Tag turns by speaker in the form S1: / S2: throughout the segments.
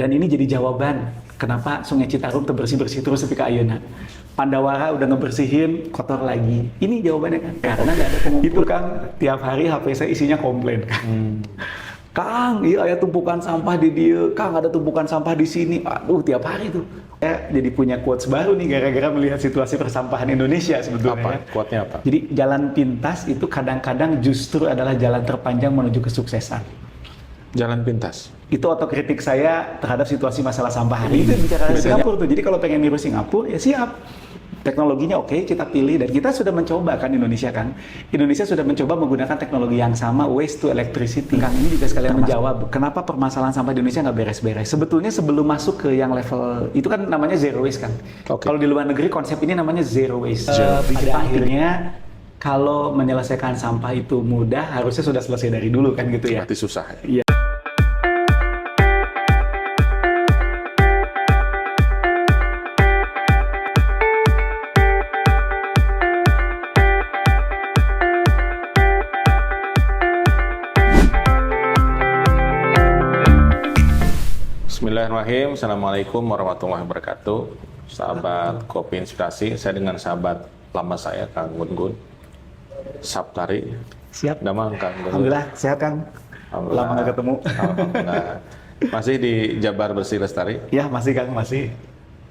S1: Dan ini jadi jawaban kenapa Sungai Citarum bersih-bersih terus sampai ke ayeuna. Pandawara udah ngebersihin, kotor lagi. Ini jawabannya kan, karena nggak ada pengumpul. Itu Kang, tiap hari HP saya isinya komplain kan. Kang, iya ada tumpukan sampah di dia. Kang, ada tumpukan sampah di sini. Aduh, tiap hari tuh. Saya jadi punya quotes baru nih gara-gara melihat situasi persampahan Indonesia sebetulnya.
S2: Apa? Quote-nya apa?
S1: Jadi jalan pintas itu kadang-kadang justru adalah jalan terpanjang menuju kesuksesan.
S2: Jalan pintas.
S1: Itu otokritik saya terhadap situasi masalah sampah hari itu bicara Singapura tuh. Jadi kalau pengen niru Singapura ya siap. Teknologinya oke, kita pilih dan kita sudah mencoba kan Indonesia kan. Indonesia sudah mencoba menggunakan teknologi yang sama, waste to electricity. Kang ini juga sekalian menjawab kenapa permasalahan sampah di Indonesia nggak beres-beres. Sebetulnya sebelum masuk ke yang level itu kan namanya zero waste kan. Kalau di luar negeri konsep ini namanya zero waste. Pada akhirnya kalau menyelesaikan sampah itu mudah, harusnya sudah selesai dari dulu kan gitu ya.
S2: Berarti susah ya?
S1: Iya.
S2: Bismillahirrahmanirrahim. Assalamualaikum warahmatullahi wabarakatuh. Sahabat Kopi Inspirasi, saya dengan sahabat lama saya, Kang Gun-Gun Saptari.
S1: Siap.
S2: Damang Kang Gun-Gun.
S1: Alhamdulillah, sehat Kang. Lama nggak ketemu.
S2: Alhamdulillah. Masih di Jabar Bersih Lestari?
S1: Ya, masih Kang, masih.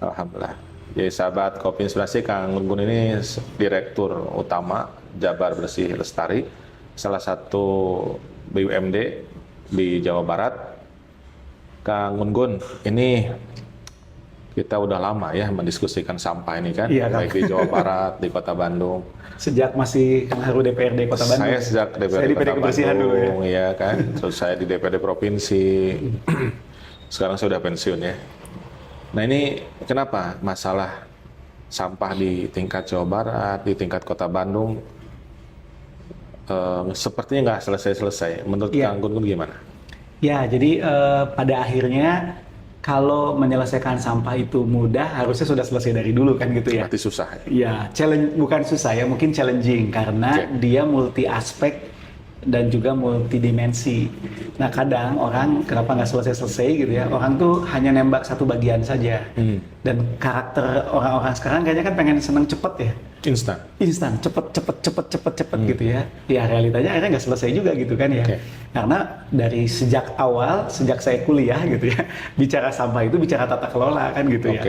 S2: Alhamdulillah. Jadi sahabat Kopi Inspirasi, Kang Gun-Gun ini Direktur Utama Jabar Bersih Lestari, salah satu BUMD di Jawa Barat. Kang Gun-Gun, ini kita udah lama ya mendiskusikan sampah ini kan, baik di Jawa Barat, di Kota Bandung.
S1: Sejak masih Kang Haru DPRD Kota Bandung.
S2: Saya sejak DPRD Kota Bandung, dulu ya kan. Terus saya di DPRD Provinsi. Sekarang saya sudah pensiun ya. Nah ini kenapa masalah sampah di tingkat Jawa Barat, di tingkat Kota Bandung sepertinya nggak selesai-selesai. Menurut Kang Gun-Gun gimana?
S1: Ya, jadi pada akhirnya kalau menyelesaikan sampah itu mudah, harusnya sudah selesai dari dulu kan gitu ya.
S2: Berarti susah ya?
S1: Ya, challenge bukan susah ya, mungkin challenging karena dia multi aspek dan juga multidimensi. Nah kadang orang kenapa nggak selesai-selesai gitu ya, orang tuh hanya nembak satu bagian saja. Dan karakter orang-orang sekarang kayaknya kan pengen seneng cepet ya. Instan, cepet gitu ya. Ya realitanya akhirnya nggak selesai juga gitu kan ya. Karena dari sejak awal, sejak saya kuliah gitu ya, bicara sampah itu bicara tata kelola kan gitu ya.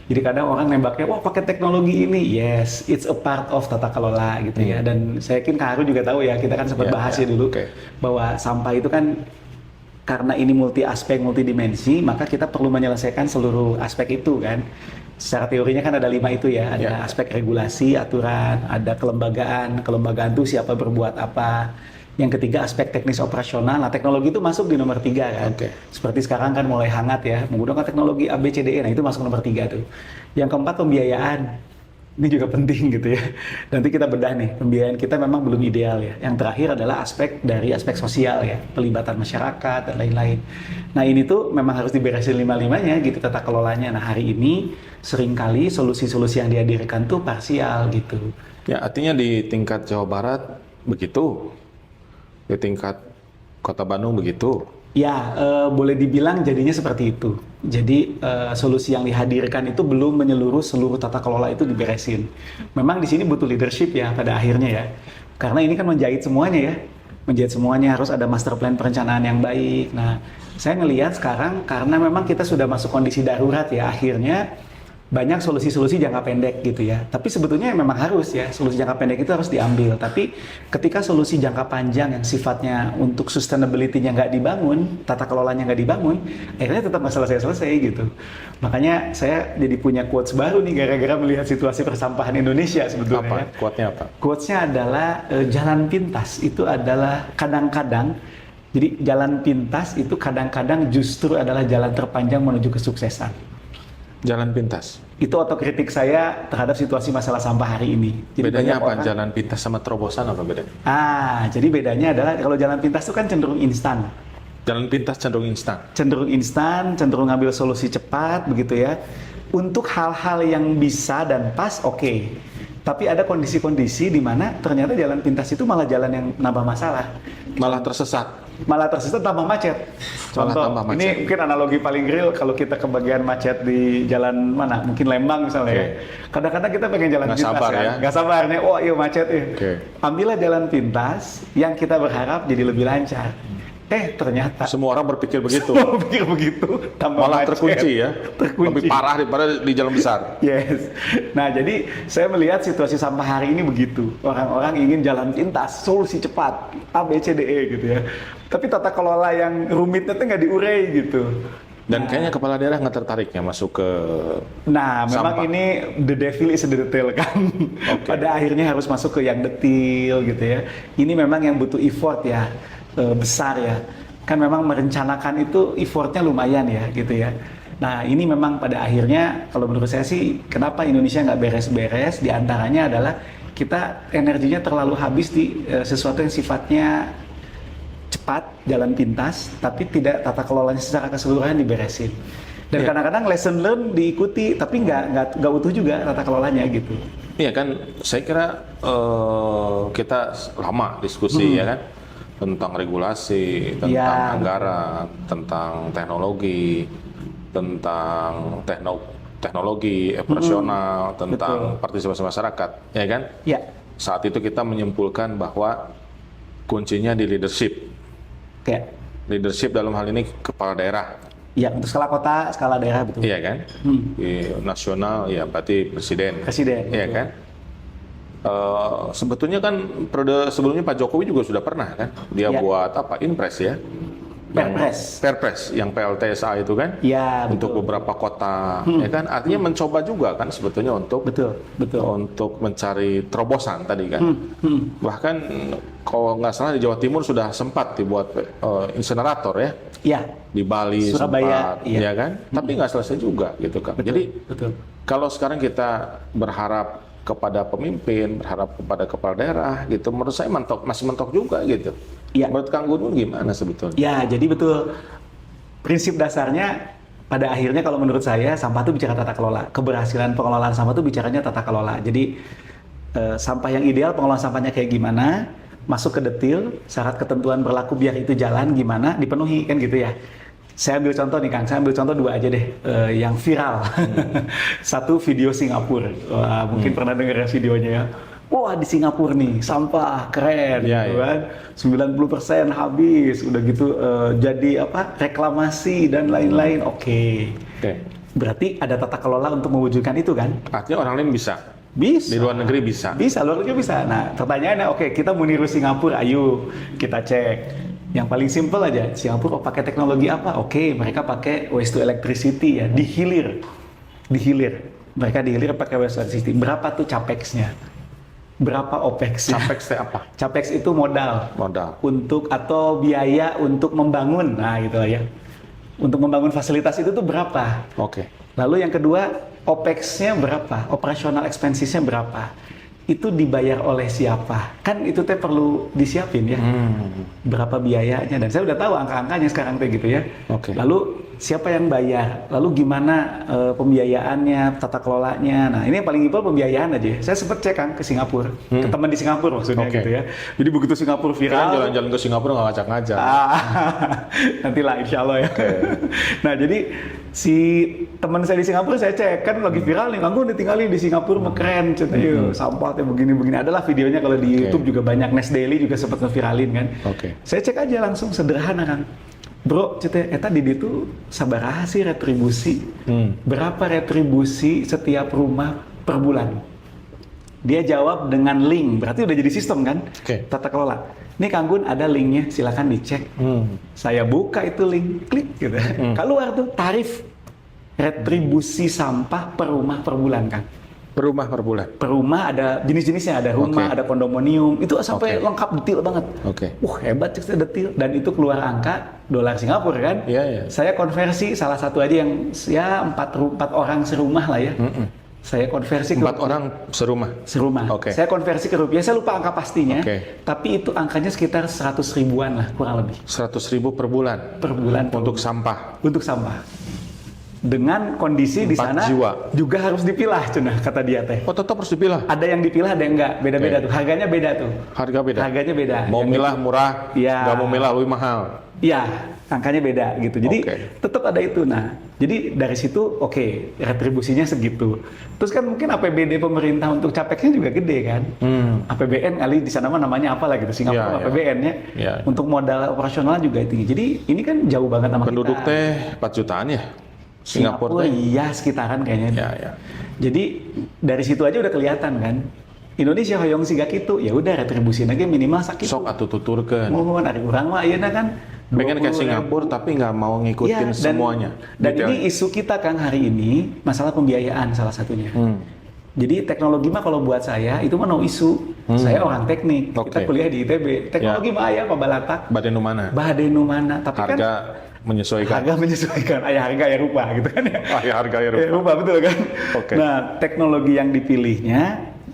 S1: Jadi kadang orang nembaknya, wah pakai teknologi ini, yes, it's a part of tata kelola gitu ya. Dan saya yakin Kak Haru juga tahu ya, kita kan sempat bahas ya dulu bahwa sampah itu kan karena ini multi aspek, multi dimensi, maka kita perlu menyelesaikan seluruh aspek itu kan. Secara teorinya kan ada 5 itu ya, ada aspek regulasi, aturan, ada kelembagaan itu siapa berbuat apa. Yang ketiga aspek teknis operasional, nah teknologi itu masuk di nomor 3 kan. Seperti sekarang kan mulai hangat ya, menggunakan teknologi ABCDE, nah itu masuk nomor 3 tuh. Yang keempat pembiayaan, ini juga penting gitu ya. Nanti kita bedah nih, pembiayaan kita memang belum ideal ya. Yang terakhir adalah aspek sosial ya, pelibatan masyarakat dan lain-lain. Nah ini tuh memang harus diberesin 5-5-nya gitu tata kelolanya. Nah hari ini seringkali solusi-solusi yang dihadirkan tuh parsial gitu.
S2: Ya artinya di tingkat Jawa Barat begitu, di tingkat Kota Bandung begitu.
S1: Ya, boleh dibilang jadinya seperti itu. Jadi solusi yang dihadirkan itu belum menyeluruh seluruh tata kelola itu diberesin. Memang di sini butuh leadership ya pada akhirnya ya. Karena ini kan menjahit semuanya ya. Menjahit semuanya harus ada master plan perencanaan yang baik. Nah, saya ngelihat sekarang karena memang kita sudah masuk kondisi darurat ya, akhirnya banyak solusi-solusi jangka pendek gitu ya. Tapi sebetulnya memang harus ya, solusi jangka pendek itu harus diambil. Tapi ketika solusi jangka panjang yang sifatnya untuk sustainability-nya nggak dibangun, tata kelolanya nggak dibangun, akhirnya tetap nggak selesai-selesai gitu. Makanya saya jadi punya quotes baru nih gara-gara melihat situasi persampahan Indonesia sebetulnya.
S2: Quote-nya apa?
S1: Quotes-nya adalah jalan pintas itu adalah kadang-kadang, jadi jalan pintas itu kadang-kadang justru adalah jalan terpanjang menuju kesuksesan.
S2: Jalan pintas.
S1: Itu otokritik saya terhadap situasi masalah sampah hari ini.
S2: Jadi bedanya apa? Jalan pintas sama terobosan apa bedanya?
S1: Jadi bedanya adalah kalau jalan pintas itu kan cenderung instan.
S2: Jalan pintas cenderung instan.
S1: Cenderung instan, cenderung ngambil solusi cepat begitu ya. Untuk hal-hal yang bisa dan pas oke. Tapi ada kondisi-kondisi di mana ternyata jalan pintas itu malah jalan yang nambah masalah.
S2: Malah tersesat.
S1: malah tersesat tambah macet. Contoh,
S2: tambah macet.
S1: ini mungkin analogi paling real kalau kita ke bagian macet di jalan mana, mungkin Lembang misalnya.
S2: Oke.
S1: Ya. Kadang-kadang kita pengen jalan
S2: Nggak
S1: pintas
S2: sabar
S1: kan,
S2: ya.
S1: nggak sabarnya, oh iya macet ya.
S2: Oke.
S1: Ambillah jalan pintas yang kita berharap jadi lebih lancar. Ternyata
S2: Semua orang berpikir begitu.
S1: semua pikir begitu, tambah
S2: Malah
S1: macet.
S2: terkunci ya.
S1: Terkunci.
S2: Lebih parah daripada di jalan besar.
S1: Yes. Nah, jadi saya melihat situasi sampah hari ini begitu. Orang-orang ingin jalan pintas, solusi cepat, A, B, C, D, E gitu ya. Tapi tata kelola yang rumitnya tuh nggak diurai gitu.
S2: Dan kayaknya kepala daerah nggak tertarik ya masuk ke
S1: Nah, memang
S2: sampah.
S1: ini the devil is in the detail kan.
S2: Oke.
S1: Pada akhirnya harus masuk ke yang detail gitu ya. Ini memang yang butuh effort ya, besar ya. Kan memang merencanakan itu effortnya lumayan ya gitu ya. Nah, ini memang pada akhirnya kalau menurut saya sih kenapa Indonesia nggak beres-beres, di antaranya adalah kita energinya terlalu habis di sesuatu yang sifatnya cepat, jalan pintas, tapi tidak tata kelolanya secara keseluruhan diberesin. Dan
S2: Iya.
S1: kadang-kadang lesson learn diikuti, tapi nggak utuh juga tata kelolanya gitu.
S2: Iya kan, saya kira kita lama diskusi ya kan tentang regulasi, tentang
S1: Iya,
S2: anggaran, tentang teknologi, tentang teknologi operasional, tentang partisipasi masyarakat, ya kan?
S1: Ya,
S2: Saat itu kita menyimpulkan bahwa kuncinya di leadership.
S1: kayak
S2: Leadership dalam hal ini kepala daerah,
S1: ya untuk skala kota, skala daerah betul.
S2: iya kan? Di nasional ya berarti presiden.
S1: Presiden.
S2: Iya
S1: betul.
S2: kan? Sebetulnya kan periode sebelumnya Pak Jokowi juga sudah pernah kan? Dia
S1: Ya.
S2: buat apa? Inpres ya? Perpres, yang PLTSA itu kan?
S1: Ya,
S2: Untuk
S1: betul.
S2: beberapa kota, ya kan? Artinya mencoba juga kan sebetulnya untuk
S1: Betul.
S2: untuk mencari terobosan tadi kan. Bahkan kalau nggak salah di Jawa Timur sudah sempat dibuat insenerator ya.
S1: Ya,
S2: Di Bali
S1: Surabaya,
S2: sempat,
S1: iya.
S2: ya kan? Tapi nggak selesai juga gitu kan. Jadi
S1: betul.
S2: kalau sekarang kita berharap kepada pemimpin, berharap kepada kepala daerah gitu, menurut saya masih mentok juga gitu.
S1: Iya.
S2: Menurut Kang Gun gimana sebetulnya?
S1: Ya, jadi betul. Prinsip dasarnya pada akhirnya kalau menurut saya sampah itu bicara tata kelola. Keberhasilan pengelolaan sampah itu bicaranya tata kelola. Jadi sampah yang ideal pengelolaan sampahnya kayak gimana, masuk ke detail, syarat ketentuan berlaku biar itu jalan gimana, dipenuhi kan gitu ya. Saya ambil contoh nih Kang, saya ambil contoh dua aja deh yang viral. Satu video Singapura, wah, mungkin pernah dengar ya videonya ya. Wah di Singapura nih sampah keren,
S2: Iya,
S1: gitu
S2: iya.
S1: kan. 90% habis, udah gitu jadi apa reklamasi dan lain-lain. Oke.
S2: Oke.
S1: Berarti ada tata kelola untuk mewujudkan itu kan?
S2: Artinya orang lain bisa.
S1: Bisa.
S2: Di luar negeri bisa.
S1: Bisa, luar negeri bisa. Nah, pertanyaannya, oke, kita mau niru Singapura, ayo kita cek. Yang paling simpel aja, Singapura pakai teknologi apa? Oke, mereka pakai waste to electricity ya, dihilir. Mereka dihilir pakai waste to electricity. Berapa tuh capexnya? Berapa opexnya?
S2: Capex teh apa?
S1: Capex itu modal.
S2: Modal.
S1: Untuk atau biaya untuk membangun, nah gitu lah ya. Untuk membangun fasilitas itu tuh berapa?
S2: Oke.
S1: Lalu yang kedua, OPEX-nya berapa? Operational expenses-nya berapa? Itu dibayar oleh siapa? Kan itu teh perlu disiapin ya. Berapa biayanya? Dan saya udah tahu angka-angkanya sekarang teh gitu ya.
S2: Oke.
S1: Lalu siapa yang bayar? Lalu gimana pembiayaannya, tata kelolanya? Nah ini yang paling simpel pembiayaan aja. Saya sempat cek Kang ke Singapura, ke teman di Singapura maksudnya
S2: Oke.
S1: gitu ya. Jadi begitu Singapura
S2: Kalian
S1: viral,
S2: jalan-jalan ke Singapura nggak ngajak-ngajak.
S1: nantilah insya Allah ya. Nah jadi si teman saya di Singapura saya cek kan lagi viral nih, Kanggo ditinggalin di Singapura mah keren, ceritanya sampah teh begini-begini. Adalah videonya kalau di YouTube juga banyak, Nes Daily juga sempat ngeviralin kan.
S2: Oke.
S1: Saya cek aja langsung sederhana kan. Bro, ceritanya eta di ditu sabaraha sih retribusi? Berapa retribusi setiap rumah per bulan? Dia jawab dengan link, berarti udah jadi sistem kan?
S2: Oke.
S1: Tata kelola. Nih Kang Gun ada linknya, silakan dicek. Saya buka itu link, klik gitu. Keluar tuh tarif retribusi sampah per rumah per bulan Kang.
S2: Per rumah per bulan.
S1: Per rumah ada jenis-jenisnya, ada rumah,
S2: Oke.
S1: ada kondominium, itu sampai
S2: Oke.
S1: lengkap detail banget.
S2: Oke.
S1: Hebat cek detail, dan itu keluar angka dolar Singapura kan?
S2: Iya, iya.
S1: Saya konversi salah satu aja yang ya empat orang serumah lah ya. Saya konversi ke
S2: 4 orang serumah.
S1: serumah.
S2: Oke.
S1: Saya konversi ke rupiah, saya lupa angka pastinya.
S2: Oke.
S1: Tapi itu angkanya sekitar 100 ribuan lah kurang lebih
S2: 100.000 per bulan
S1: per bulan
S2: untuk sampah.
S1: untuk sampah. dengan kondisi di
S2: 4
S1: sana
S2: jiwa.
S1: juga harus dipilah cenah kata dia teh.
S2: Oh, tetap harus dipilah.
S1: Ada yang dipilah, ada yang enggak, beda-beda
S2: Oke.
S1: tuh. Harganya beda tuh.
S2: Harga beda.
S1: Harganya beda.
S2: Mau
S1: Yang
S2: milah murah,
S1: Iya.
S2: nggak mau milah lebih mahal.
S1: Iya, angkanya beda gitu. Jadi
S2: Oke.
S1: tetap ada itu. Nah, jadi dari situ oke, retribusinya segitu. Terus kan mungkin APBD pemerintah untuk capeknya juga gede kan. APBN kali di sana mah namanya apa lah gitu, Singapura
S2: Iya, iya.
S1: APBN-nya.
S2: Iya.
S1: Untuk modal operasional juga tinggi. Jadi ini kan jauh banget sama
S2: Penduduk
S1: kita.
S2: teh 4 jutaan ya? Singapura teh?
S1: iya sekitaran kayaknya.
S2: Ya, ya.
S1: Jadi dari situ aja udah kelihatan kan. Indonesia hoyong siga kitu, ya udah retribusi lagi minimal sakitu.
S2: Sok atuh tuturkeun.
S1: Mohon ari urang mah ieu kan
S2: Pengen kayak
S1: 20.000.
S2: Singapura tapi nggak mau ngikutin
S1: Iya,
S2: semuanya.
S1: Dan
S2: Detailnya.
S1: ini isu kita Kang hari ini masalah pembiayaan salah satunya. Jadi teknologi mah kalau buat saya itu mah no isu. Saya orang teknik, kita
S2: Oke.
S1: kuliah di ITB. Teknologi mah aya pabalatak,
S2: Badan nu mana?
S1: badenu mana, tapi
S2: Harga
S1: kan
S2: menyesuaikan.
S1: harga menyesuaikan. Aya harga ya rupa gitu kan ya.
S2: Ah, ya harga ya
S1: Ya,
S2: rupa.
S1: rupa betul kan.
S2: Oke.
S1: Nah, teknologi yang dipilihnya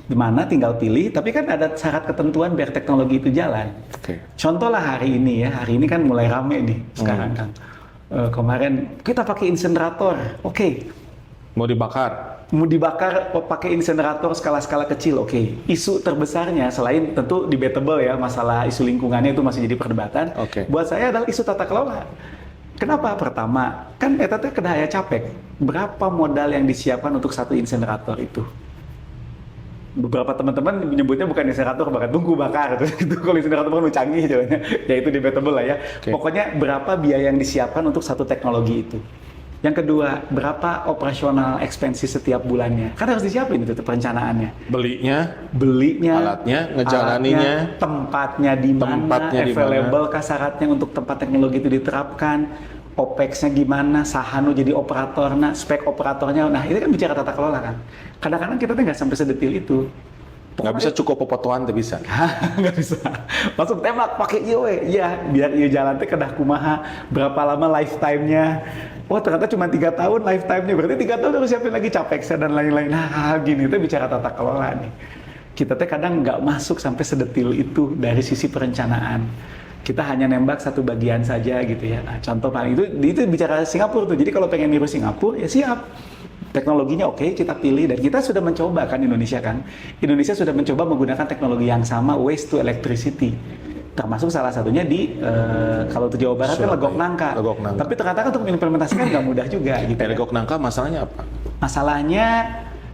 S1: di mana tinggal pilih, tapi kan ada syarat ketentuan biar teknologi itu jalan.
S2: Oke.
S1: Contoh lah hari ini ya, hari ini kan mulai rame nih sekarang kan. Kemarin kita pakai insenerator, oke.
S2: Mau dibakar.
S1: Mau dibakar pakai insenerator skala-skala kecil, oke. Isu terbesarnya selain tentu debatable ya, masalah isu lingkungannya itu masih jadi perdebatan.
S2: Oke.
S1: Buat saya adalah isu tata kelola. Kenapa? Pertama, kan eta teh kena aya capek. Berapa modal yang disiapkan untuk satu insenerator itu? Beberapa teman-teman menyebutnya bukan insenerator, bahkan tungku bakar itu kalau insenerator kan udah canggih jalannya, ya itu debatable lah ya.
S2: Oke.
S1: Pokoknya berapa biaya yang disiapkan untuk satu teknologi itu. Yang kedua, berapa operasional expenses setiap bulannya? Kan harus disiapin itu tuh perencanaannya. Belinya,
S2: Alatnya, ngejalaninya,
S1: alatnya, tempatnya di mana,
S2: tempatnya di
S1: available syaratnya untuk tempat teknologi itu diterapkan, OPEX-nya gimana, sahanu jadi operatornya, spek operatornya. Nah, ini kan bicara tata kelola kan. Kadang-kadang kita tuh nggak sampai sedetil itu.
S2: nggak bisa cukup popotoan tuh bisa.
S1: Nggak bisa. Langsung tembak pakai ieu we. Iya, biar ieu jalan teh kedah kumaha, berapa lama lifetime-nya. Oh, ternyata cuma 3 tahun lifetime-nya. Berarti 3 tahun harus siapin lagi capexnya dan lain-lain. Nah, gini tuh bicara tata kelola nih. Kita teh kadang nggak masuk sampai sedetil itu dari sisi perencanaan. Kita hanya nembak satu bagian saja gitu ya. Nah, contoh paling itu bicara Singapura tuh. Jadi kalau pengen niru Singapura ya siap. Teknologinya oke, kita pilih dan kita sudah mencoba kan Indonesia kan. Indonesia sudah mencoba menggunakan teknologi yang sama waste to electricity. Termasuk salah satunya di kalau di Jawa Barat kan legok nangka.
S2: Legok nangka.
S1: Tapi ternyata kan untuk mengimplementasikan nggak mudah juga gitu. ya.
S2: Legok nangka masalahnya apa?
S1: Masalahnya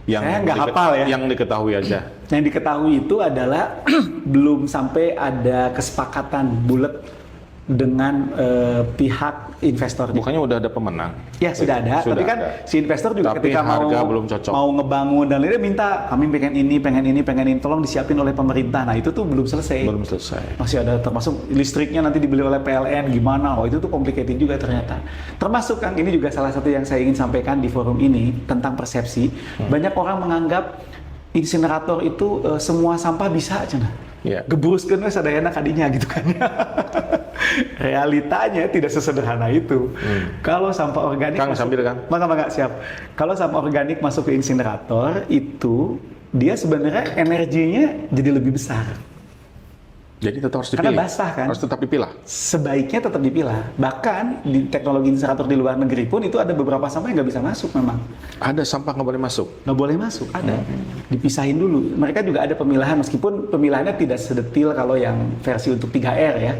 S1: saya nggak hafal ya.
S2: Yang diketahui aja.
S1: Yang diketahui itu adalah belum sampai ada kesepakatan bulat dengan pihak investor.
S2: Bukannya udah ada pemenang?
S1: Ya sudah ada, tapi kan
S2: ada.
S1: si investor juga
S2: Tapi
S1: ketika
S2: harga belum cocok.
S1: mau ngebangun dan lainnya minta kami pengen ini, tolong disiapin oleh pemerintah. Nah itu tuh belum selesai.
S2: Belum selesai.
S1: Masih ada termasuk listriknya nanti dibeli oleh PLN gimana? Oh itu tuh complicated juga ternyata. Termasuk kan ini juga salah satu yang saya ingin sampaikan di forum ini tentang persepsi. Banyak orang menganggap insinerator itu semua sampah bisa aja.
S2: Iya.
S1: Gebruskeun we sadayana kadinya gitu kan. Realitanya tidak sesederhana itu. Kalau sampah organik
S2: Kang, sambil, Kang.
S1: Maka siap. Kalau sampah organik masuk ke insinerator itu dia sebenarnya energinya jadi lebih besar.
S2: Jadi tetap harus
S1: Karena
S2: dipilih.
S1: basah kan?
S2: Harus tetap dipilah.
S1: Sebaiknya tetap dipilah. Bahkan di teknologi insinerator di luar negeri pun itu ada beberapa sampah yang nggak bisa masuk memang.
S2: Ada sampah nggak boleh masuk.
S1: Nggak boleh masuk, ada. Dipisahin dulu. Mereka juga ada pemilahan, meskipun pemilahannya tidak sedetil kalau yang versi untuk 3R ya.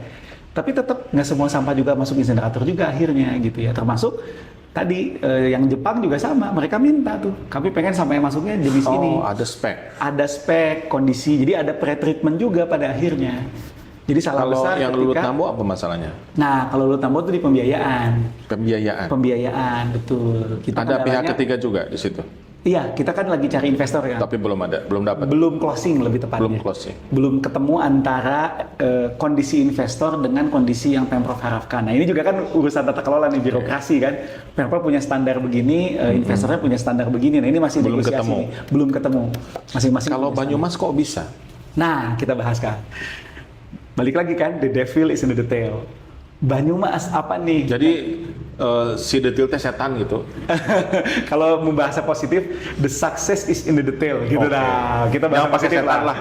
S1: Tapi tetap nggak semua sampah juga masuk insinerator juga akhirnya gitu ya. Termasuk tadi yang Jepang juga sama, mereka minta tuh. Kami pengen sampah yang masuknya jenis ini.
S2: Oh, ada spek.
S1: Ada spek, kondisi, jadi ada pre-treatment juga pada akhirnya. Jadi salah
S2: Kalau
S1: besar
S2: yang
S1: ketika...
S2: lulut nambo apa masalahnya?
S1: Nah, kalau lulut nambo itu di pembiayaan.
S2: Pembiayaan.
S1: Pembiayaan, betul. Kita
S2: Ada pihak
S1: kendalanya-
S2: ketiga juga di situ.
S1: Iya, kita kan lagi cari investor ya.
S2: Tapi belum ada, belum dapat.
S1: Belum closing lebih tepatnya.
S2: Belum closing.
S1: Belum ketemu antara kondisi investor dengan kondisi yang Pemprov harapkan. Nah ini juga kan urusan tata kelola nih, birokrasi kan. Pemprov punya standar begini, investornya punya standar begini. Nah ini masih
S2: Belum
S1: negosiasi
S2: ketemu.
S1: nih. Belum ketemu. Masing-masing.
S2: Kalau
S1: punya
S2: Banyumas kok bisa?
S1: standar. Nah kita bahas kan. Balik lagi kan, the devil is in the detail. Banyumas apa nih?
S2: Jadi si detail teh setan gitu.
S1: Kalau membahasa positif, the success is in the detail gitu.
S2: Oke.
S1: Nah, kita bahasa
S2: Jangan pakai
S1: positif
S2: setan
S1: lah.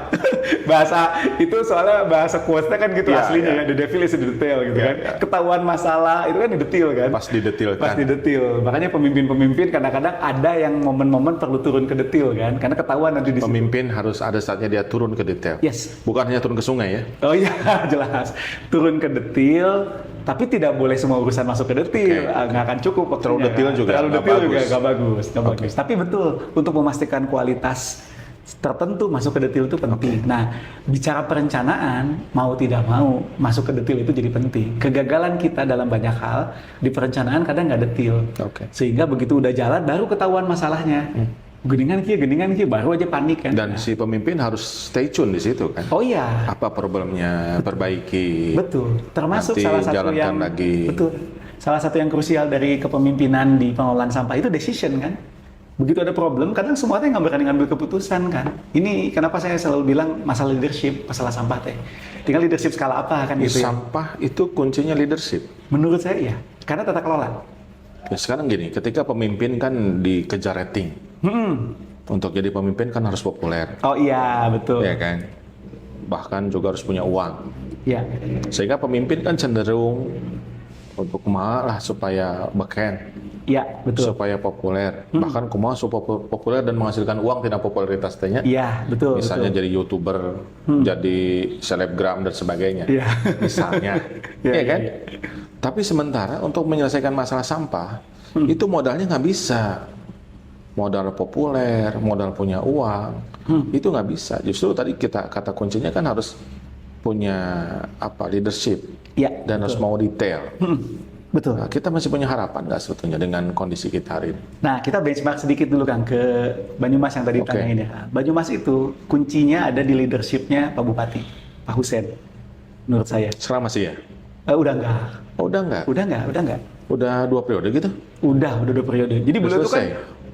S1: bahasa itu soalnya bahasa quotes-nya kan gitu
S2: Iya,
S1: aslinya
S2: iya.
S1: ya. The devil is in the detail gitu
S2: Iya,
S1: kan.
S2: iya.
S1: Ketahuan masalah itu kan di detail kan.
S2: Pas didetilkan.
S1: Pas di detail. Makanya pemimpin-pemimpin kadang-kadang ada yang momen-momen perlu turun ke detail kan. Karena ketahuan nanti di situ.
S2: Pemimpin harus ada saatnya dia turun ke detail.
S1: Yes.
S2: Bukan hanya turun ke sungai ya.
S1: Oh iya, jelas. Turun ke detail, tapi tidak boleh semua urusan masuk ke detail.
S2: Oke.
S1: Nggak akan cukup waktunya,
S2: Terlalu detail
S1: kan?
S2: juga
S1: Terlalu
S2: nggak
S1: detail juga
S2: bagus.
S1: nggak bagus. Bagus. Tapi betul, untuk memastikan kualitas tertentu masuk ke detail itu penting. Nah, bicara perencanaan, mau tidak mau, masuk ke detail itu jadi penting. Kegagalan kita dalam banyak hal, di perencanaan kadang nggak detail.
S2: Oke.
S1: Sehingga begitu udah jalan, baru ketahuan masalahnya. Geningan kia, baru aja panik kan.
S2: Dan si pemimpin harus stay tune di situ kan.
S1: Oh iya,
S2: Apa problemnya, perbaiki.
S1: betul. Termasuk
S2: Nanti
S1: salah satu
S2: jalankan
S1: yang
S2: lagi.
S1: betul. Salah satu yang krusial dari kepemimpinan di pengelolaan sampah itu decision kan. Begitu ada problem, kadang semua teh nggak berani ngambil keputusan kan. Ini kenapa saya selalu bilang masalah leadership, masalah sampah teh. Tinggal leadership skala apa kan
S2: Di
S1: gitu ya.
S2: sampah itu kuncinya leadership.
S1: Menurut saya iya, karena tata kelola.
S2: Ya, sekarang gini, ketika pemimpin kan dikejar rating. Untuk jadi pemimpin kan harus populer,
S1: Oh iya, betul.
S2: ya kan? Bahkan juga harus punya uang.
S1: Iya.
S2: Sehingga pemimpin kan cenderung untuk kumaha lah supaya beken,
S1: Iya, betul.
S2: supaya populer. Bahkan kumaha supaya populer dan menghasilkan uang tidak popularitas tehnya.
S1: Iya, betul.
S2: Misalnya
S1: betul.
S2: jadi YouTuber, jadi selebgram dan sebagainya.
S1: Iya.
S2: Misalnya,
S1: Iya,
S2: ya kan?
S1: iya.
S2: Tapi sementara untuk menyelesaikan masalah sampah, itu modalnya nggak bisa. Modal populer, modal punya uang, itu nggak bisa. Justru tadi kata kuncinya kan harus punya leadership
S1: Iya,
S2: dan harus mau detail.
S1: betul.
S2: Nah, kita masih punya harapan nggak sebetulnya dengan kondisi kita hari ini?
S1: Nah, kita benchmark sedikit dulu Kang ke Banyumas yang tadi
S2: Oke.
S1: ditanyain ya. Banyumas itu kuncinya ada di leadershipnya Pak Bupati, Pak Husen, menurut saya.
S2: Sekarang masih ya?
S1: Udah enggak,
S2: Oh, udah nggak?
S1: udah enggak.
S2: Udah 2 periode gitu?
S1: Udah 2 periode. Jadi beliau itu kan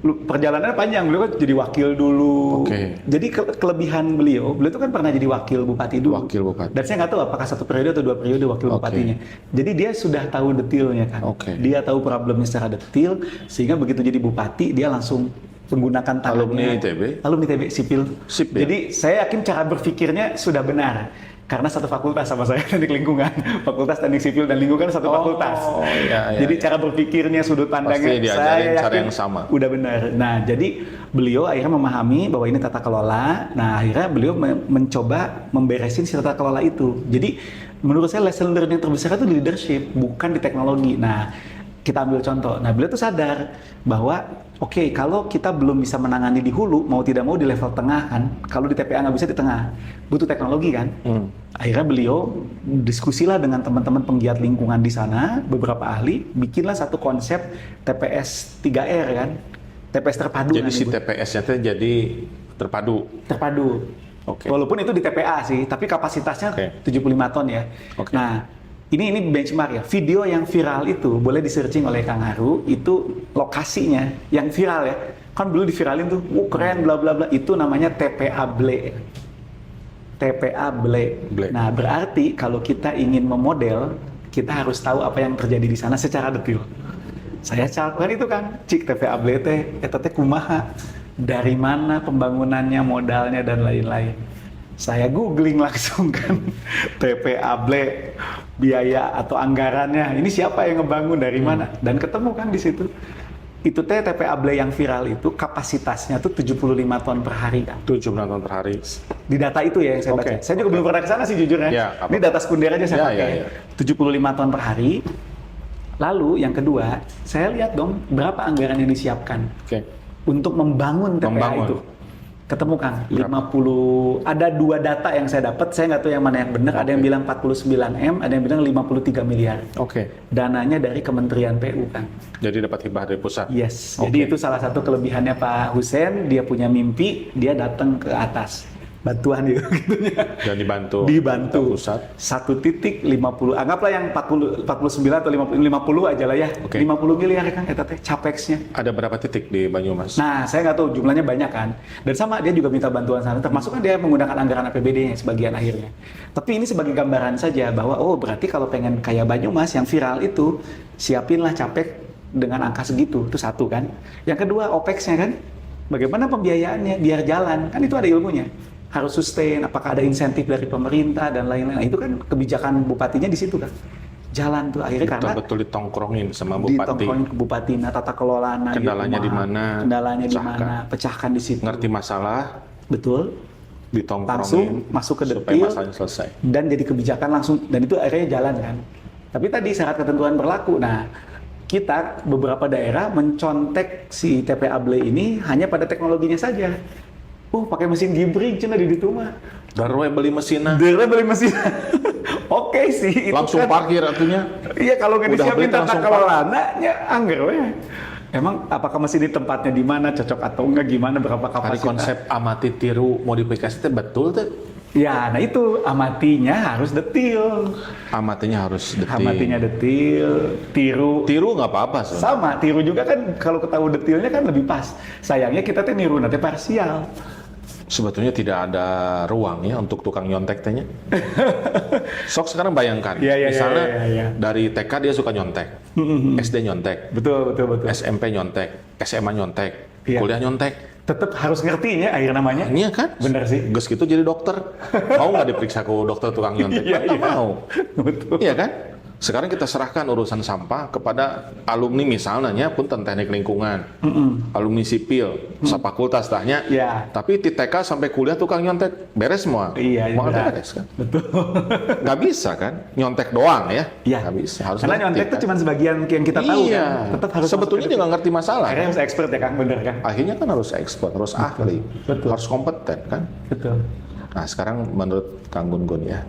S1: perjalanannya panjang, beliau kan jadi wakil dulu.
S2: Oke.
S1: Jadi kelebihan beliau itu kan pernah jadi wakil bupati dulu.
S2: Wakil bupati.
S1: Dan saya nggak tahu apakah 1 periode atau 2 periode wakil
S2: Oke.
S1: bupatinya. Jadi dia sudah tahu detailnya kan.
S2: Oke.
S1: Dia tahu problemnya secara detail, sehingga begitu jadi bupati dia langsung menggunakan tangannya.
S2: Alumni ITB?
S1: Alumni ITB sipil.
S2: Sip, ya?
S1: Jadi saya yakin cara berpikirnya sudah benar. Karena satu fakultas sama saya, teknik lingkungan. Fakultas teknik sipil dan lingkungan satu fakultas.
S2: iya,
S1: Jadi
S2: iya.
S1: cara berpikirnya, sudut pandangnya,
S2: Pasti diajarin
S1: saya
S2: cara
S1: yakin
S2: yang sama.
S1: udah benar. Nah, jadi beliau akhirnya memahami bahwa ini tata kelola. Nah, akhirnya beliau mencoba memberesin si tata kelola itu. Jadi, menurut saya lesson learning yang terbesar itu di leadership, bukan di teknologi. Nah, kita ambil contoh. Nah, beliau tuh sadar bahwa oke, kalau kita belum bisa menangani di hulu, mau tidak mau di level tengah kan, kalau di TPA nggak bisa di tengah, butuh teknologi kan. Akhirnya beliau diskusilah dengan teman-teman penggiat lingkungan di sana, beberapa ahli, bikinlah satu konsep TPS 3R kan, TPS terpadu.
S2: Jadi si TPS-nya itu jadi terpadu.
S1: Terpadu.
S2: Oke.
S1: Walaupun itu di TPA sih, tapi kapasitasnya
S2: Oke.
S1: 75 ton ya.
S2: Oke.
S1: Nah, ini benchmark ya. Video yang viral itu boleh di-searching oleh Kang Haru, itu lokasinya yang viral ya. Kan dulu diviralin tuh, keren bla bla bla. Itu namanya TPA Ble. TPA Ble.
S2: Ble.
S1: Nah, berarti kalau kita ingin memodel, kita harus tahu apa yang terjadi di sana secara detail. Saya cakupan itu kan, cik TPA Ble teh, eta teh kumaha, dari mana pembangunannya, modalnya dan lain-lain. Saya googling langsung kan, TPA Ble, biaya atau anggarannya, ini siapa yang ngebangun, dari mana, dan ketemu kan di situ. Itu teh TPA Ble yang viral itu kapasitasnya tuh 75 ton per hari kan.
S2: 7 ton per hari.
S1: Di data itu ya yang saya baca.
S2: Oke,
S1: Saya juga belum pernah ke sana sih jujur ya.
S2: Ya, apa-apa.
S1: Ini data sekunder aja saya
S2: Ya,
S1: pakai.
S2: ya, ya.
S1: 75 ton per hari. Lalu yang kedua, saya lihat dong berapa anggaran yang disiapkan
S2: Oke.
S1: untuk membangun TPA
S2: Membangun.
S1: itu. Ketemu Kang,
S2: Berapa?
S1: 50, ada 2 data yang saya dapat, saya nggak tahu yang mana yang benar. Ada yang
S2: Oke.
S1: bilang 49 M, ada yang bilang 53 miliar.
S2: Oke.
S1: Dananya dari Kementerian PU Kang.
S2: Jadi dapat hibah dari pusat.
S1: Yes,
S2: Oke.
S1: jadi itu salah satu kelebihannya Pak Husen, dia punya mimpi, dia datang ke atas. bantuan ya gitunya.
S2: Dan dibantu
S1: Dibantu.
S2: pusat.
S1: 1,50, anggaplah yang 49 atau 50 aja lah ya.
S2: Oke.
S1: 50 miliar kan eta teh capexnya.
S2: Ada berapa titik di Banyumas?
S1: Nah, saya nggak tahu jumlahnya banyak kan. Dan sama dia juga minta bantuan sana, termasuk kan dia menggunakan anggaran APBD-nya sebagian akhirnya. Tapi ini sebagai gambaran saja bahwa oh berarti kalau pengen kayak Banyumas yang viral itu, siapinlah capek dengan angka segitu. Itu satu kan. Yang kedua OPEX-nya kan. Bagaimana pembiayaannya biar jalan? Kan itu ada ilmunya. Harus sustain, apakah ada insentif dari pemerintah dan lain-lain. Nah, itu kan kebijakan bupatinya di situ kan. Jalan tuh akhirnya karena
S2: Betul ditongkrongin sama bupati.
S1: ditongkrongin ke bupati, nah tata kelola
S2: Kendalanya di mana?
S1: Kendalanya di
S2: Pecahkan.
S1: mana? Pecahkan di situ.
S2: Ngerti masalah,
S1: Betul.
S2: ditongkrongin
S1: Langsung masuk ke
S2: supaya
S1: detil
S2: masalahnya selesai.
S1: dan jadi kebijakan langsung dan itu akhirnya jalan kan. Tapi tadi syarat ketentuan berlaku. Nah, kita beberapa daerah mencontek si TPA Ble ini hanya pada teknologinya saja. Pakai mesin gibring cina di ditu mah.
S2: Darwe beli mesinnya,
S1: Dia beli mesin. Oke sih, itu
S2: langsung
S1: kan.
S2: parkir artinya.
S1: Iya, kalau nggak
S2: Udah
S1: disiapin
S2: beli
S1: tata
S2: langsung
S1: kelolanya, ya anggar we. Emang apakah mesin di tempatnya di mana, cocok atau enggak, gimana, berapa
S2: Hari
S1: kapasitas?
S2: konsep amati tiru modifikasi itu betul tuh.
S1: Ya, nah itu amatinya harus detil.
S2: Amatinya harus detil.
S1: Amatinya detil, tiru.
S2: Tiru nggak apa-apa sebenarnya.
S1: Sama, tiru juga kan kalau ketahui detilnya kan lebih pas. Sayangnya kita tuh niru nanti parsial.
S2: Sebetulnya tidak ada ruang ya untuk tukang nyontek tehnya. Sok sekarang bayangkan,
S1: Iya,
S2: misalnya
S1: iya.
S2: dari TK dia suka nyontek, SD nyontek,
S1: Betul.
S2: SMP nyontek, SMA nyontek,
S1: Iya.
S2: kuliah nyontek.
S1: Tetap harus ngerti ya akhir namanya.
S2: Iya kan?
S1: Bener sih.
S2: Gus gitu jadi dokter. Mau nggak diperiksa ke dokter tukang nyontek?
S1: Iya,
S2: Nggak
S1: iya.
S2: mau.
S1: Betul.
S2: Iya kan? Sekarang kita serahkan urusan sampah kepada alumni misalnya punten teknik lingkungan, alumni sipil, fakultas tahnya.
S1: Iya.
S2: Tapi di TK sampai kuliah tukang nyontek beres semua.
S1: Iya,
S2: Mau
S1: benar.
S2: beres kan?
S1: Betul.
S2: Nggak bisa kan? Nyontek doang ya?
S1: Iya.
S2: Nggak bisa. Harus
S1: Karena
S2: ngerti,
S1: nyontek itu
S2: kan?
S1: cuma sebagian yang kita tahu
S2: Iya.
S1: kan. Tetap harus
S2: Sebetulnya
S1: masuk
S2: dia
S1: ke
S2: nggak ngerti masalah.
S1: Akhirnya harus expert ya Kang, bener kan?
S2: Akhirnya kan harus expert, harus ahli,
S1: Betul.
S2: harus kompeten kan?
S1: Betul.
S2: Nah sekarang menurut Kang Gun ya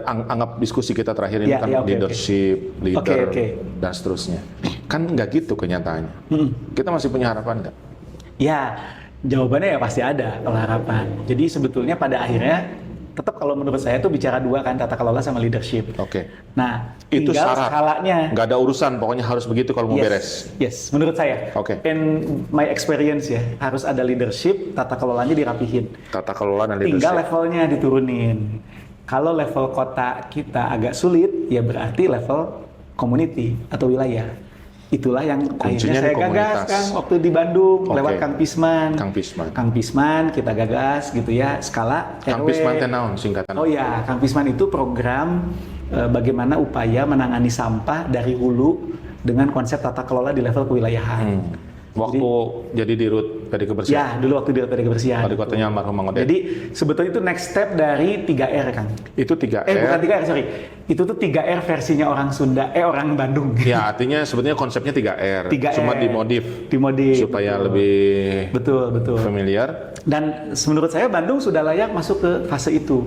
S2: anggap diskusi kita terakhir ini
S1: Ya,
S2: kan
S1: ya, oke,
S2: leadership, leader
S1: Oke.
S2: dan seterusnya. Kan nggak gitu kenyataannya. Kita masih punya harapan nggak?
S1: Ya, jawabannya ya pasti ada kalau harapan. Jadi sebetulnya pada akhirnya tetap kalau menurut saya tuh bicara dua kan, tata kelola sama leadership.
S2: Oke.
S1: Nah,
S2: Itu
S1: tinggal
S2: syarat.
S1: skalanya.
S2: Nggak ada urusan, pokoknya harus begitu kalau mau beres.
S1: Yes, menurut saya.
S2: Oke.
S1: In my experience ya, harus ada leadership, tata kelolanya dirapihin.
S2: Tata kelola dan
S1: Tinggal
S2: leadership.
S1: levelnya diturunin. Kalau level kota kita agak sulit, ya berarti level community atau wilayah. Itulah yang
S2: Kuncinya
S1: akhirnya saya
S2: di
S1: gagas
S2: komunitas.
S1: Kang waktu di Bandung
S2: Oke.
S1: lewat Kang Pisman.
S2: Kang Pisman.
S1: Kita gagas gitu ya, skala
S2: Kang
S1: RW.
S2: Pisman teh naon singkatan?
S1: Oh ya, Kang Pisman itu program bagaimana upaya menangani sampah dari hulu dengan konsep tata kelola di level kewilayahan.
S2: Waktu jadi dirut PD Kebersihan.
S1: Ya, dulu waktu di PD Kebersihan.
S2: Wali kotanya almarhum Mang Odet.
S1: Jadi sebetulnya itu next step dari 3R Kang.
S2: Itu 3R.
S1: Bukan 3R, sorry. Itu tuh 3R versinya orang Sunda, orang Bandung.
S2: Ya artinya sebetulnya konsepnya 3R.
S1: 3R.
S2: Cuma dimodif. Supaya
S1: betul.
S2: lebih
S1: Betul.
S2: familiar.
S1: Dan menurut saya Bandung sudah layak masuk ke fase itu.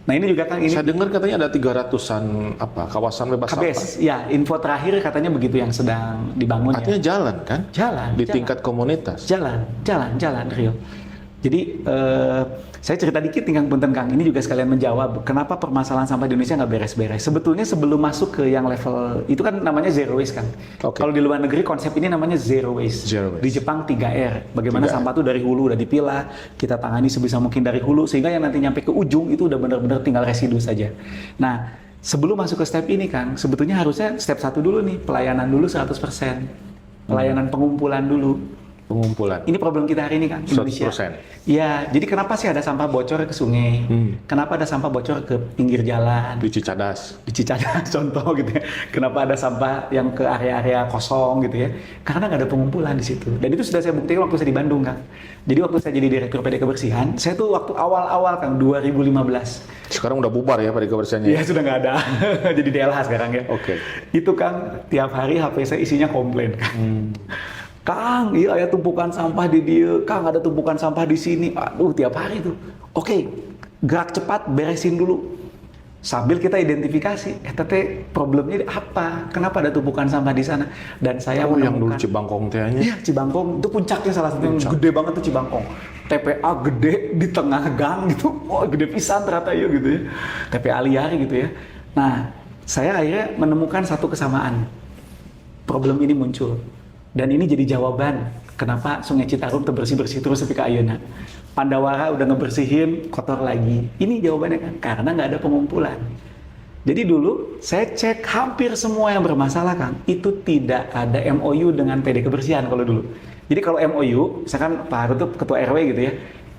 S1: Nah ini juga Kang, ini
S2: Saya dengar katanya ada 300-an kawasan bebas sampah.
S1: KBS. Ya, info terakhir katanya begitu yang sedang dibangun
S2: Artinya
S1: ya.
S2: jalan kan?
S1: Jalan.
S2: Di tingkat komunitas.
S1: Jalan, real. Jadi saya cerita dikit nih Kang Punten Kang, ini juga sekalian menjawab kenapa permasalahan sampah di Indonesia nggak beres-beres. Sebetulnya sebelum masuk ke yang level, itu kan namanya zero waste Kang.
S2: Oke.
S1: Kalau di luar negeri konsep ini namanya zero waste.
S2: Zero waste.
S1: Di Jepang 3R, bagaimana
S2: 3R.
S1: sampah itu dari hulu udah dipilah, kita tangani sebisa mungkin dari hulu, sehingga yang nanti nyampe ke ujung itu udah benar-benar tinggal residu saja. Nah, sebelum masuk ke step ini Kang, sebetulnya harusnya step 1 dulu nih, pelayanan dulu 100%. Pelayanan pengumpulan dulu.
S2: Pengumpulan.
S1: Ini problem kita hari ini kan Indonesia.
S2: 100%.
S1: Iya, jadi kenapa sih ada sampah bocor ke sungai? Kenapa ada sampah bocor ke pinggir jalan?
S2: Di Cicadas.
S1: Di Cicadas contoh gitu ya. Kenapa ada sampah yang ke area-area kosong gitu ya? Karena nggak ada pengumpulan di situ. Dan itu sudah saya buktikan waktu saya di Bandung Kang. Jadi waktu saya jadi direktur PD Kebersihan, saya tuh waktu awal-awal Kang 2015.
S2: Sekarang udah bubar ya PD Kebersihannya.
S1: Iya sudah nggak ada. Jadi DLH sekarang ya.
S2: Oke.
S1: Itu Kang tiap hari HP saya isinya komplain Kang. Kang, iya ada tumpukan sampah di dia. Kang ada tumpukan sampah di sini. Aduh tiap hari tuh. Oke, gerak cepat beresin dulu. Sambil kita identifikasi, tete problemnya apa? Kenapa ada tumpukan sampah di sana? Dan saya
S2: yang dulu
S1: menemukan,
S2: Cibangkong tehnya.
S1: iya Cibangkong itu puncaknya salah satu yang gede banget tuh Cibangkong. TPA gede di tengah gang gitu, wah gede pisan ternyata ya gitu ya. TPA liar gitu ya. Nah, saya akhirnya menemukan satu kesamaan. Problem ini muncul. Dan ini jadi jawaban kenapa Sungai Citarum bersih-bersih terus sampai ke ayeuna. Pandawara udah ngebersihin, kotor lagi. Ini jawabannya kan, karena nggak ada pengumpulan. Jadi dulu saya cek hampir semua yang bermasalah kan, itu tidak ada MOU dengan PD Kebersihan kalau dulu. Jadi kalau MOU, misalkan Pak Haru tuh ketua RW gitu ya,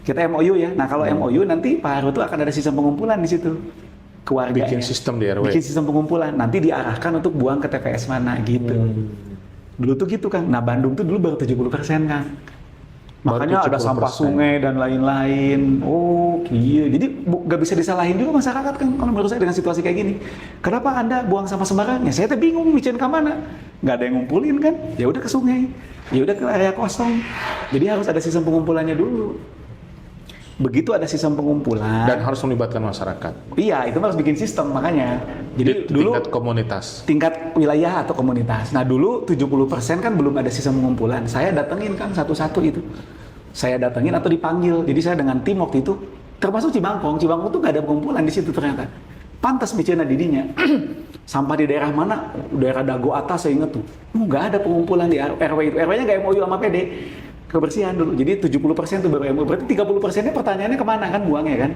S1: kita MOU ya. Nah kalau MOU nanti Pak Haru tuh akan ada sistem pengumpulan di situ. Keluarganya.
S2: Bikin sistem di RW.
S1: Bikin sistem pengumpulan. Nanti diarahkan untuk buang ke TPS mana gitu. Dulu tuh gitu kan. Nah Bandung tuh dulu baru 70% kan. Makanya ada sampah sungai dan lain-lain. Oh iya. Jadi gak bisa disalahin juga masyarakat kan kalau menurut saya dengan situasi kayak gini. Kenapa Anda buang sampah sembarangan? Ya saya tuh bingung micin ke mana. Gak ada yang ngumpulin kan. Ya udah ke sungai. Ya udah ke area kosong. Jadi harus ada sistem pengumpulannya dulu. Begitu ada sistem pengumpulan.
S2: Dan harus melibatkan masyarakat.
S1: Iya, itu harus bikin sistem makanya. Jadi dulu
S2: tingkat komunitas.
S1: Tingkat wilayah atau komunitas. Nah dulu 70% kan belum ada sistem pengumpulan. Saya datengin kan satu-satu itu. Saya datengin atau dipanggil. Jadi saya dengan tim waktu itu, termasuk Cibangkong. Cibangkong tuh gak ada pengumpulan di situ ternyata. Pantas micena didinya. Sampah di daerah mana? Daerah Dago atas saya inget tuh. Gak ada pengumpulan di RW itu. RW-nya gak MOU sama PD. Kebersihan dulu. Jadi 70% tuh baru MOU. Berarti 30%-nya pertanyaannya kemana kan buangnya kan?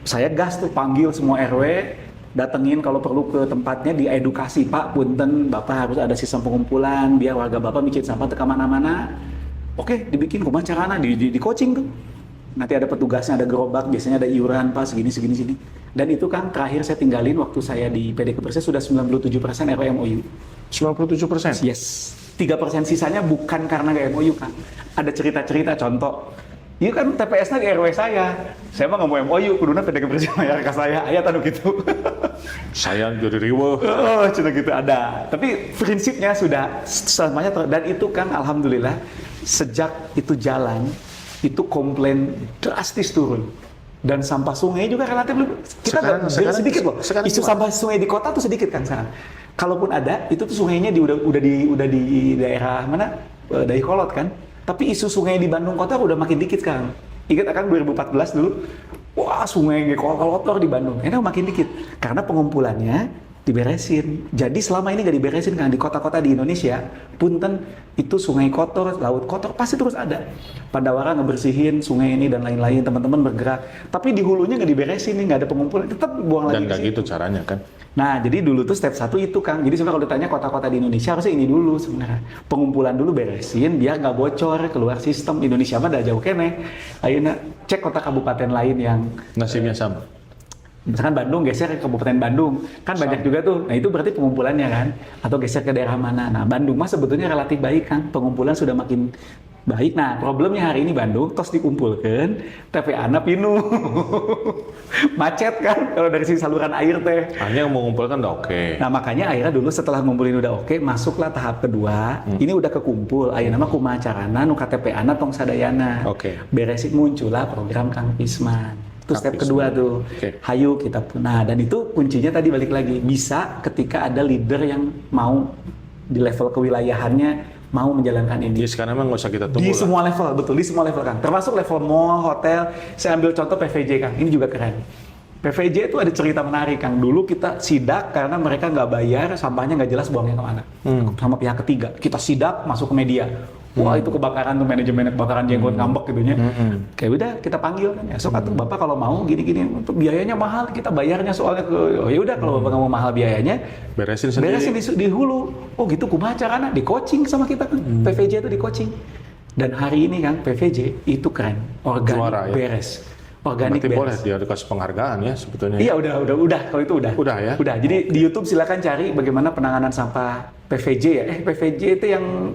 S1: Saya gas tuh panggil semua RW. Datengin kalau perlu ke tempatnya, diedukasi, Pak, punten, Bapak harus ada sistem pengumpulan biar warga Bapak micin sampah ke mana-mana. Oke, dibikin kumaha carana, di coaching tuh. Nanti ada petugasnya, ada gerobak, biasanya ada iuran, Pak, segini. Dan itu kan terakhir saya tinggalin waktu saya di PD Kebersihan sudah 97% RW MOU.
S2: 97%?
S1: Yes. 3% sisanya bukan karena gak MOU kan. Ada cerita-cerita, contoh. Iya kan TPS-nya di RW saya mah nggak mau MOU, kuduna PD Kebersihan bayar ke saya, ayat anu gitu.
S2: Saya jadi riweuh.
S1: Oh, cerita gitu ada. Tapi prinsipnya sudah selamanya dan itu kan alhamdulillah sejak itu jalan, itu komplain drastis turun. Dan sampah sungai juga relatif kita sekarang sedikit loh. Isu sampah sungai di kota tuh sedikit kan sekarang. Kalaupun ada, itu tuh sungainya udah di daerah mana? Dayakolot kan. Tapi isu sungai di Bandung kota udah makin dikit sekarang. Ingat kan 2014 dulu, wah sungai kotor di Bandung. Ini makin dikit karena pengumpulannya diberesin. Jadi selama ini nggak diberesin kan di kota-kota di Indonesia, punten itu sungai kotor, laut kotor pasti terus ada. Pandawara ngebersihin sungai ini dan lain-lain, teman-teman bergerak. Tapi di hulunya nggak diberesin nih, nggak ada pengumpulan, tetap buang lagi.
S2: Dan nggak gitu caranya kan?
S1: Nah, jadi dulu tuh step 1 itu Kang. Jadi sebenarnya kalau ditanya kota-kota di Indonesia harusnya ini dulu sebenarnya. Pengumpulan dulu beresin biar nggak bocor keluar sistem. Indonesia mah udah jauh kene. Ayeuna cek kota kabupaten lain yang
S2: nasibnya sama.
S1: Misalkan Bandung geser ke Kabupaten Bandung. Kan banyak juga tuh. Nah, itu berarti pengumpulannya kan. Atau geser ke daerah mana. Nah, Bandung mah sebetulnya relatif baik kan. Pengumpulan sudah makin baik. Nah, problemnya hari ini Bandung tos dikumpulkan, TPA-na pinuh. Macet kan kalau dari sisi saluran air teh.
S2: Hanya mengumpulkan udah oke.
S1: Nah, makanya akhirnya dulu setelah ngumpulin udah oke, masuklah tahap kedua. Ini udah kekumpul. Ayeuna mah kumaha carana nu KTP-ana tong sadayana.
S2: Oke.
S1: Beresin muncullah program Kang Pisman. Itu step kedua tuh. Hayu kita nah, dan itu kuncinya tadi balik lagi. Bisa ketika ada leader yang mau di level kewilayahannya mau menjalankan ini.
S2: Jadi sekarang memang nggak usah kita tunggu
S1: di
S2: lah.
S1: semua level, betul, di semua level kan. Termasuk level mall, hotel. Saya ambil contoh PVJ Kang, ini juga keren. PVJ itu ada cerita menarik Kang. Dulu kita sidak karena mereka nggak bayar, sampahnya nggak jelas buangnya kemana. Sama pihak ketiga. Kita sidak, masuk ke media. Wah itu kebakaran tuh, manajemen kebakaran jenggot ngambek gitu nya. Kayak udah kita panggil kan ya. So atuh Bapak kalau mau gini-gini, untuk biayanya mahal, kita bayarnya soalnya ke ya udah kalau Bapak nggak mau mahal biayanya,
S2: beresin sendiri.
S1: Beresin di hulu. Oh gitu kumaha carana? Di coaching sama kita kan. PVJ itu di coaching. Dan hari ini Kang PVJ itu keren. Organik
S2: juara, ya?
S1: Beres. Organik
S2: berarti
S1: beres.
S2: boleh dia dikasih penghargaan ya sebetulnya.
S1: Iya udah kalau itu udah.
S2: Udah ya.
S1: Udah. Jadi di YouTube silakan cari bagaimana penanganan sampah PVJ ya. PVJ itu yang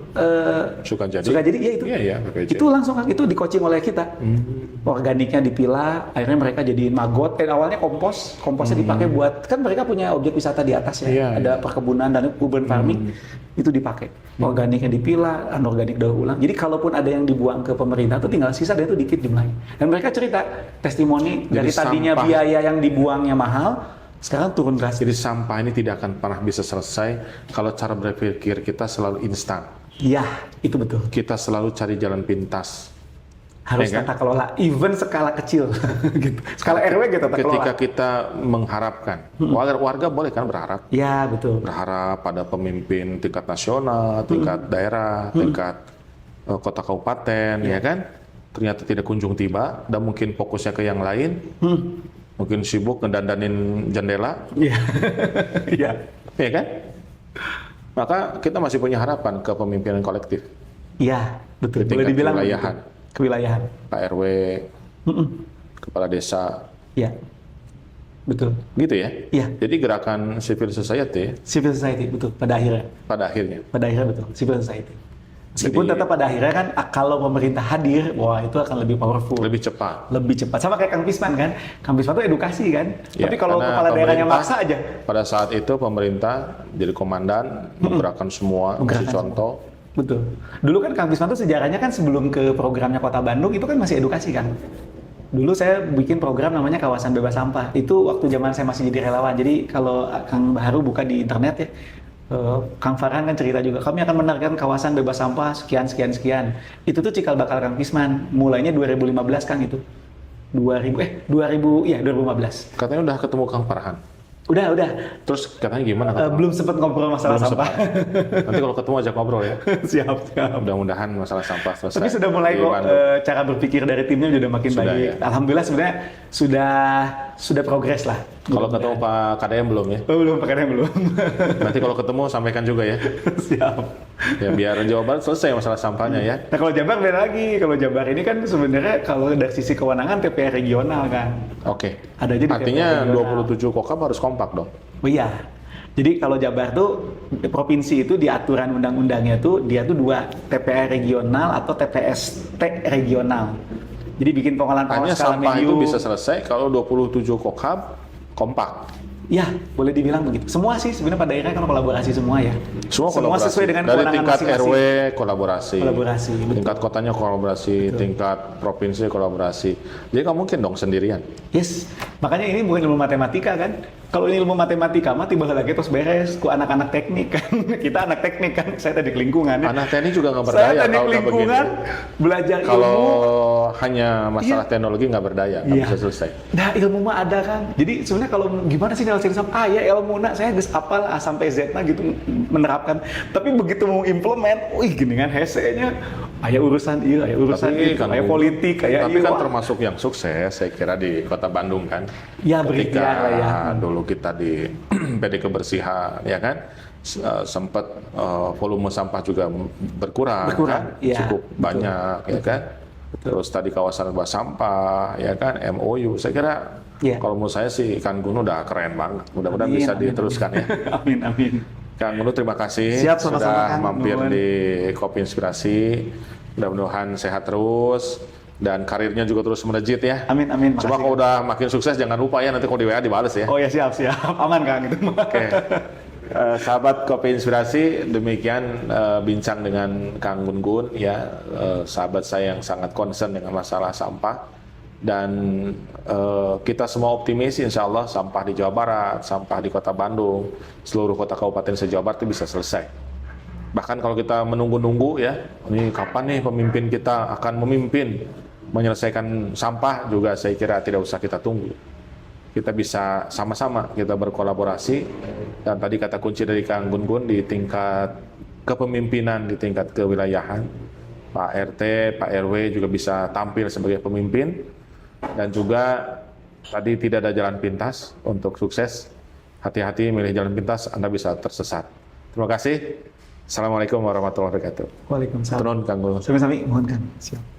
S2: suka jadi
S1: ya itu.
S2: Iya PVJ.
S1: Itu langsung itu di coaching oleh kita. Organiknya dipilah, akhirnya mereka jadiin maggot. Awalnya komposnya dipakai buat kan mereka punya objek wisata di atas ya.
S2: Iya,
S1: ada perkebunan dan urban farming itu dipakai. Organiknya dipilah, anorganik daur ulang. Jadi kalaupun ada yang dibuang ke pemerintah itu tinggal sisa dia itu dikit jumlahnya. Dan mereka cerita testimoni dari tadinya biaya yang dibuangnya mahal Sekarang turun drastis.
S2: Jadi sampah ini tidak akan pernah bisa selesai kalau cara berpikir kita selalu instan.
S1: Iya, itu betul.
S2: Kita selalu cari jalan pintas.
S1: Harus
S2: Ya kan?
S1: tata kelola, even skala kecil. Gitu. Skala RW gitu, tata
S2: Ketika
S1: kelola.
S2: kita mengharapkan, warga boleh kan berharap?
S1: Iya, betul.
S2: Berharap pada pemimpin tingkat nasional, tingkat daerah, tingkat kota kabupaten, ya kan? Ternyata tidak kunjung tiba dan mungkin fokusnya ke yang lain. Mungkin sibuk ngedandanin jendela,
S1: Iya. Iya.
S2: ya kan? Maka kita masih punya harapan ke pemimpinan kolektif,
S1: Iya, betul.
S2: Di
S1: Boleh
S2: tingkat
S1: dibilang
S2: kewilayahan.
S1: begitu. Kewilayahan.
S2: Pak RW, kepala desa,
S1: Iya. Betul.
S2: gitu ya?
S1: Iya.
S2: Jadi gerakan civil society
S1: Civil society, betul. Pada akhirnya.
S2: pada akhirnya
S1: Betul. Civil society. Meskipun
S2: Jadi-
S1: tetap pada akhirnya kan kalau pemerintah hadir, wah itu akan lebih powerful.
S2: lebih cepat.
S1: Lebih cepat. Sama kayak Kang Pisman kan. Kang Pisman itu edukasi kan.
S2: Ya,
S1: Tapi kalau
S2: karena
S1: kepala daerahnya
S2: pemerintah-
S1: maksa aja.
S2: Pada saat itu pemerintah jadi komandan, menggerakkan semua,
S1: Menggerakkan
S2: kasih contoh.
S1: Betul. Dulu kan Kang Pisman itu sejarahnya kan sebelum ke programnya Kota Bandung itu kan masih edukasi kan. Dulu saya bikin program namanya Kawasan Bebas Sampah. Itu waktu zaman saya masih jadi relawan. Jadi kalau Kang Baharu buka di internet ya, Kang Farhan kan cerita juga, kami akan menargetkan kawasan bebas sampah sekian. Itu tuh cikal bakal Kang Pisman. Mulainya 2015 Kang itu. 2015.
S2: Katanya udah ketemu Kang Farhan.
S1: Udah.
S2: Terus katanya gimana? Ketemu?
S1: Belum sempat ngobrol masalah
S2: Belum
S1: sampah.
S2: Nanti kalau ketemu ajak ngobrol ya.
S1: Siap.
S2: Mudah-mudahan masalah sampah selesai.
S1: Tapi sudah mulai
S2: di
S1: kok
S2: Bandung.
S1: cara berpikir dari timnya sudah makin
S2: Sudah,
S1: baik.
S2: ya.
S1: Alhamdulillah sebenarnya sudah progres lah.
S2: Kalau ketemu Pak KDM belum ya?
S1: Oh, belum pakainya belum.
S2: Nanti kalau ketemu sampaikan juga ya.
S1: Siap.
S2: Ya biar Jawa Barat selesai masalah sampahnya ya.
S1: Nah kalau Jabar beda lagi. Kalau Jabar ini kan sebenarnya kalau dari sisi kewenangan TPR regional kan.
S2: Oke.
S1: Ada aja di
S2: Artinya
S1: TPR regional.
S2: 27 Kokam harus kompak dong.
S1: Oh iya. Jadi kalau Jabar tuh provinsi itu di aturan undang-undangnya tuh dia tuh 2, TPR regional atau TPST regional. Jadi bikin pengolahan
S2: Hanya
S1: skala
S2: sampah itu
S1: medium.
S2: bisa selesai kalau 27 Kokam kompak.
S1: Ya, boleh dibilang begitu. Semua sih sebenarnya pada akhirnya kan kolaborasi semua ya.
S2: Semua kolaborasi.
S1: sesuai dengan
S2: dari
S1: kewenangan
S2: tingkat
S1: masing-masing.
S2: RW kolaborasi.
S1: Kolaborasi, betul.
S2: Tingkat kotanya kolaborasi, tingkat provinsi kolaborasi. Jadi nggak mungkin dong sendirian.
S1: Yes, makanya ini bukan ilmu matematika kan. Kalau ini ilmu matematika mah tiba lagi terus beres ku anak-anak teknik kan. Kita anak teknik kan, saya tadi lingkungan ya.
S2: Anak teknik juga nggak
S1: Saya
S2: berdaya
S1: teknik
S2: kalau nggak
S1: lingkungan,
S2: begini.
S1: belajar
S2: Kalau
S1: ilmu.
S2: hanya masalah teknologi nggak berdaya, nggak
S1: Iya.
S2: bisa selesai.
S1: Nah ilmu mah ada kan. Jadi sebenarnya kalau gimana sih nyelesain sama ya ilmu saya geus apal A sampai Z gitu menerapkan. Tapi begitu mau implement, wih gini kan hesenya aya urusan iya, aya urusan itu, aya politik, aya
S2: tapi
S1: iya.
S2: kan
S1: Wah.
S2: termasuk yang sukses, saya kira di Kota Bandung kan.
S1: Ya,
S2: Ketika
S1: berikhtiar lah ya.
S2: dulu kita di PD Kebersihan, ya kan, sempat volume sampah juga berkurang kan?
S1: ya,
S2: Cukup
S1: betul.
S2: banyak, ya kan. Terus tadi kawasan bebas sampah, ya kan, MOU. Saya kira
S1: Ya.
S2: kalau menurut saya sih Kang Gunu udah keren banget. Mudah-mudahan
S1: Amin,
S2: bisa
S1: amin,
S2: diteruskan ya.
S1: Amin.
S2: Kang Gunu terima kasih
S1: Siap, sama-sama,
S2: sudah
S1: Kang.
S2: mampir
S1: Nuhun.
S2: di Kopi Inspirasi. Mudah-mudahan sehat terus dan karirnya juga terus melejit ya.
S1: Amin.
S2: Cuma
S1: Makasih,
S2: kalau udah makin sukses jangan lupa ya nanti kalau di WA dibales ya.
S1: Oh ya siap. Aman Kang gitu.
S2: Oke. Sahabat Kopi Inspirasi, demikian bincang dengan Kang Gun ya, sahabat saya yang sangat concern dengan masalah sampah dan kita semua optimis insya Allah sampah di Jawa Barat, sampah di Kota Bandung, seluruh kota kabupaten se-Jawa Barat itu bisa selesai. Bahkan kalau kita menunggu-nunggu ya, ini kapan nih pemimpin kita akan memimpin menyelesaikan sampah juga saya kira tidak usah kita tunggu. Kita bisa sama-sama kita berkolaborasi dan tadi kata kunci dari Kang Gun di tingkat kepemimpinan, di tingkat kewilayahan, Pak RT, Pak RW juga bisa tampil sebagai pemimpin dan juga tadi tidak ada jalan pintas untuk sukses. Hati-hati milih jalan pintas, Anda bisa tersesat. Terima kasih. Assalamualaikum warahmatullahi wabarakatuh.
S1: Waalaikumsalam.
S2: Turun Kang Gun.
S1: Sami-sami mohon Kang. Siap.